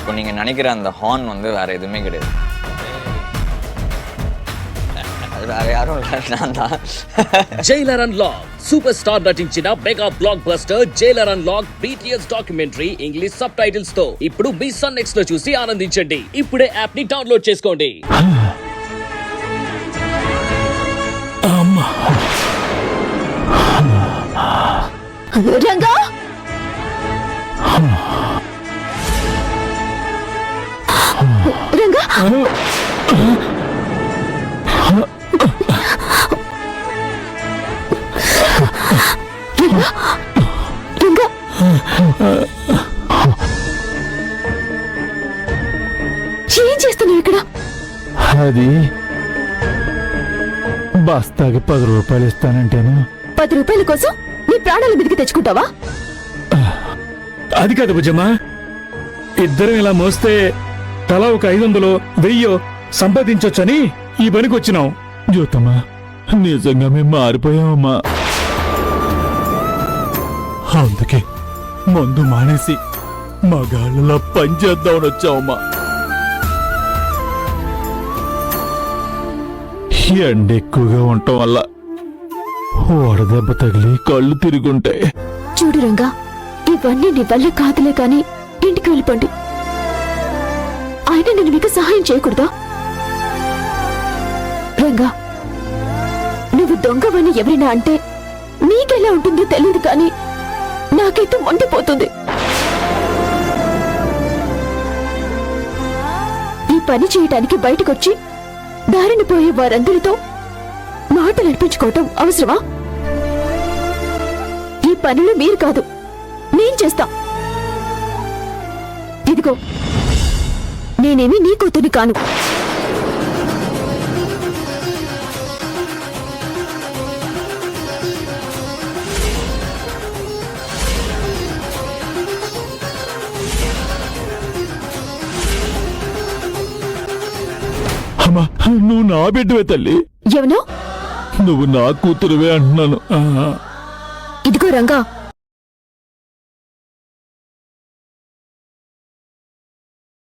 இப்போ நீங்கள் நினைக்கிற அந்த ஹார்ன் வந்து வேறு எதுவுமே கிடையாது. அது வேறு யாரும் இல்லை, நான் தான். జైలర్ అన్లాక్ సూపర్ స్టార్ నటించిన mega block buster Jailer unlock BTS documentary English sub titles తో ఇప్పుడు మీ సన్ నెక్స్ట్ లో చూసి ఆనందించండి. ఇప్పుడే యాప్ ని డౌన్లోడ్ చేసుకోండి. రంగా రంగా రంగా ఏం చేస్తున్నావు ఇక్కడ? అది బస్తాకి 10 రూపాయలు ఇస్తానంటేను. 10 రూపాయల కోసం నీ ప్రాణాల మీదకి తెచ్చుకుంటావా? అది కాదు భుజమ్మా, ఇద్దరం ఇలా మోస్తే తలా ఒక 500 1000 సంపాదించొచ్చని ఈ పనికి వచ్చినాం. జ్యోతమ్మా, నిజంగా మేము మారిపోయామమ్మా. అందుకే మందు మానేసి మగాళ్ళలా పనిచేద్దామని వచ్చావమ్మా. ఎండ ఎక్కువగా ఉండటం వల్ల వడదెబ్బ తగిలి కళ్ళు తిరుగుంటాయి. చూడు రంగా, ఇవన్నీ నీ వల్ల కాదులే కాని ఇంటికి వెళ్ళిపోండి. ఆయన నేను మీకు సహాయం చేయకూడదా? రంగా, నువ్వు దొంగవని ఎవరైనా అంటే నీకెలా ఉంటుందో తెలియదు కానీ నాకైతే మండిపోతుంది. ఈ పని చేయటానికి బయటకొచ్చి దారిన పోయే వారందరితో మాటలు అనిపించుకోవటం అవసరమా? ఈ పనులు మీరు కాదు, నేను చేస్తా. ఇదిగో, నేనేమి నీ కూతుని కాను. అమ్మా, నువ్వు నా బిడ్డవే తల్లి. ఎవనో నువ్వు నా కూతురువే అంటున్నాను. ఇదిగో రంగా,